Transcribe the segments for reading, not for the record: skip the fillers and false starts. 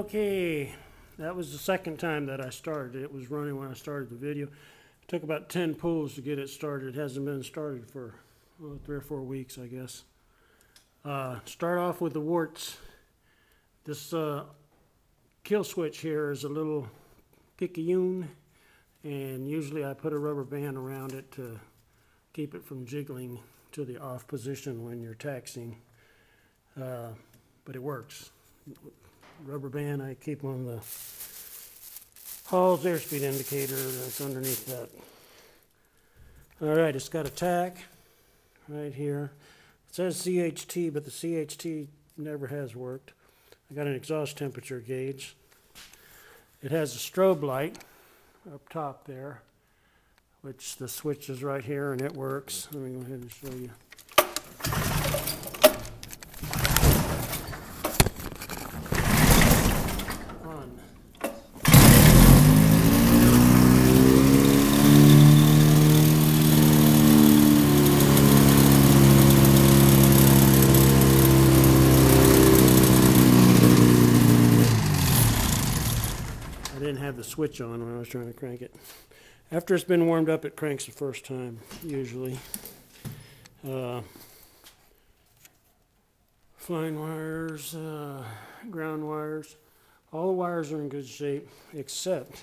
Okay, that was the second time that I started. It was running when I started the video. It took about 10 pulls to get it started. It hasn't been started for 3 or 4 weeks, I guess. Start off with the warts. This kill switch here is a little picayune, and usually I put a rubber band around it to keep it from jiggling to the off position when you're taxing. But it works. Rubber band, I keep on the Hall's airspeed indicator that's underneath that. Alright, it's got a tack right here. It says CHT, but the CHT never has worked. I got an exhaust temperature gauge. It has a strobe light up top there, which the switch is right here and it works. Let me go ahead and show you. I didn't have the switch on when I was trying to crank it. After it's been warmed up, it cranks the first time, usually. Fine wires, ground wires. All the wires are in good shape, except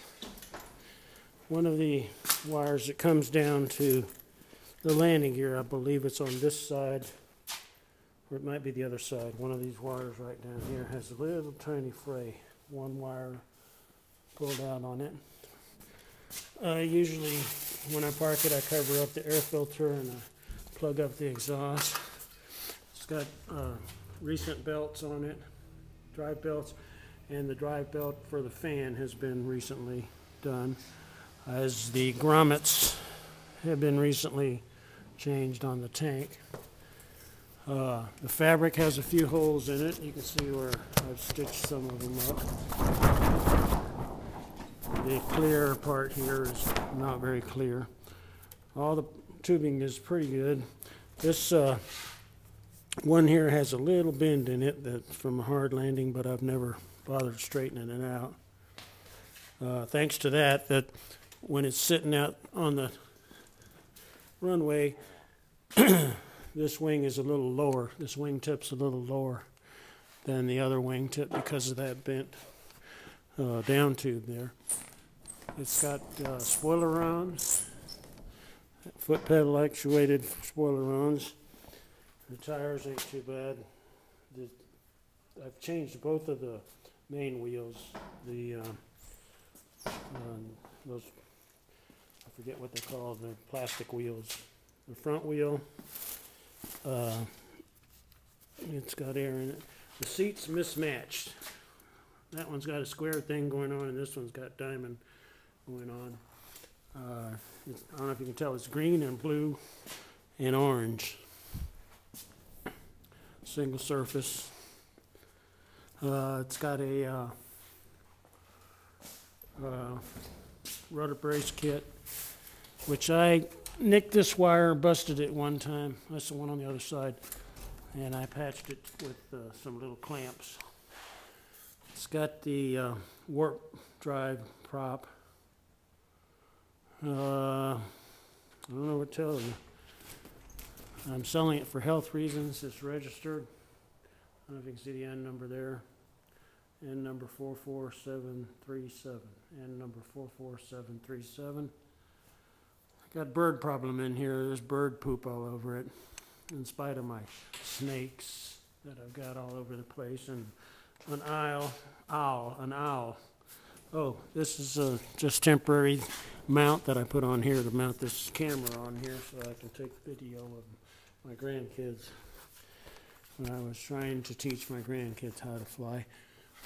one of the wires that comes down to the landing gear. I believe it's on this side, or it might be the other side. One of these wires right down here has a little tiny fray. One wire pulled out on it. Usually when I park it, I cover up the air filter and I plug up the exhaust. It's got recent belts on it, drive belts, and the drive belt for the fan has been recently done, as the grommets have been recently changed on the tank. The fabric has a few holes in it. You can see where I've stitched some of them up. The clear part here is not very clear. All the tubing is pretty good. This one here has a little bend in it that's from a hard landing, but I've never bothered straightening it out. Thanks to that when it's sitting out on the runway, this wing is a little lower. This wing tip's a little lower than the other wing tip because of that bent down tube there. It's got spoilerons, foot pedal actuated spoilerons. The tires ain't too bad. I've changed both of the main wheels. Those, I forget what they're called, they're plastic wheels. The front wheel, it's got air in it. The seat's mismatched. That one's got a square thing going on, and this one's got diamond going on. I don't know if you can tell, it's green and blue and orange. Single surface. It's got a rudder brace kit, which I nicked this wire, busted it one time. That's the one on the other side, and I patched it with some little clamps. It's got the warp drive prop. I don't know what to tell you. I'm selling it for health reasons. It's registered. I don't know if you can see the N number there. N number 44737. N number 44737. I got bird problem in here. There's bird poop all over it, in spite of my snakes that I've got all over the place, and an owl. Oh, this is just temporary mount that I put on here to mount this camera on here so I can take video of my grandkids when I was trying to teach my grandkids how to fly.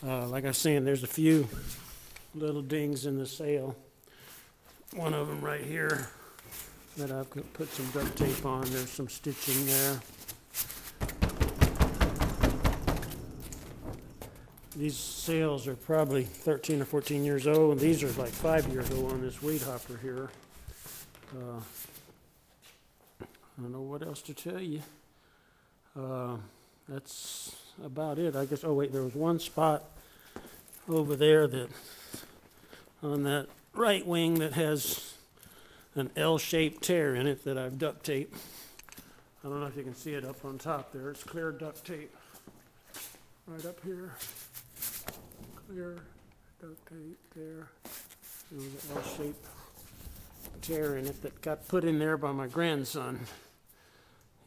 Like I was saying, there's a few little dings in the sail. One of them right here that I've put some duct tape on. There's some stitching there. These sails are probably 13 or 14 years old, and these are like 5 years old on this weed hopper here. I don't know what else to tell you. That's about it, I guess. Oh wait, there was one spot over there that on that right wing that has an L-shaped tear in it that I've duct taped. I don't know if you can see it up on top there. It's clear duct tape right up here. Clear duct tape there. There's an L-shaped tear in it that got put in there by my grandson.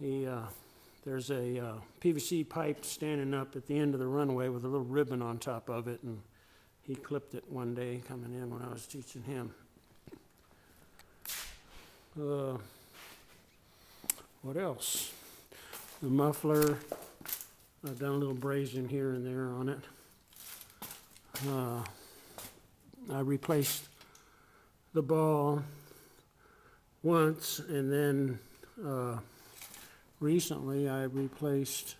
There's a PVC pipe standing up at the end of the runway with a little ribbon on top of it, and he clipped it one day coming in when I was teaching him. What else? The muffler, I've done a little brazing here and there on it. I replaced the ball once, and then recently I replaced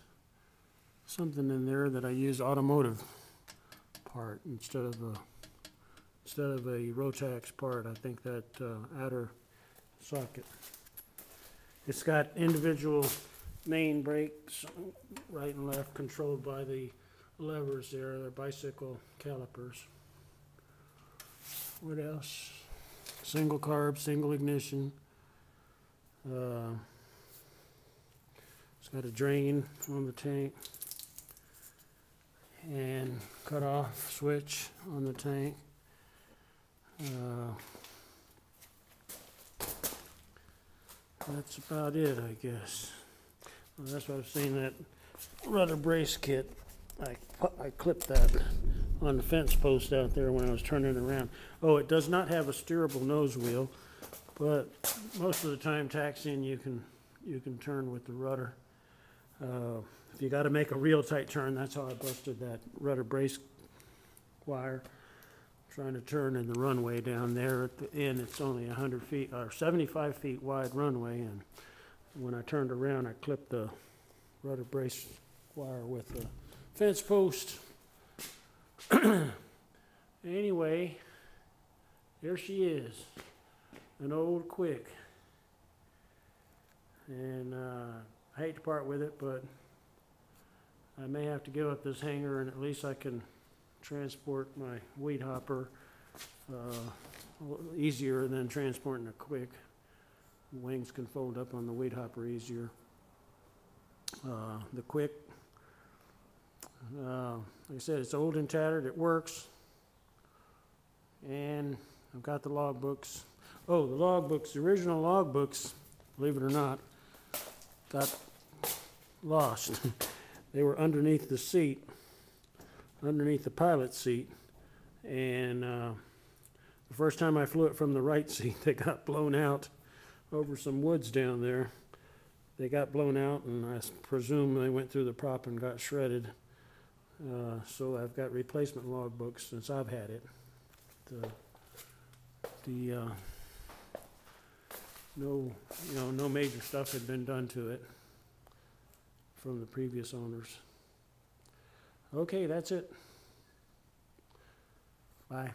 something in there that I use automotive part instead of a Rotax part. I think that outer socket. It's got individual main brakes, right and left, controlled by the levers there. They're bicycle calipers. What else? Single carb, single ignition. It's got a drain on the tank and cut off switch on the tank. That's about it, I guess. Well, that's what I've seen, that rudder brace kit. I clipped that on the fence post out there when I was turning it around. Oh, it does not have a steerable nose wheel, but most of the time taxiing you can turn with the rudder. If you got to make a real tight turn, that's how I busted that rudder brace wire. Trying to turn in the runway down there at the end. It's only 100 feet or 75 feet wide runway, and when I turned around, I clipped the rudder brace wire with the fence post. Anyway, there she is, an old Quick, and I hate to part with it, but I may have to give up this hanger, and at least I can transport my weed hopper easier than transporting a Quick. Wings can fold up on the weed hopper easier. The Quick, like I said, it's old and tattered. It works, and I've got the logbooks. Oh, the logbooks, the original logbooks, believe it or not, got lost. They were underneath the seat, underneath the pilot seat, and the first time I flew it from the right seat, they got blown out over some woods down there. They got blown out, and I presume they went through the prop and got shredded. So I've got replacement logbooks since I've had it. No major stuff had been done to it from the previous owners. Okay, that's it. Bye.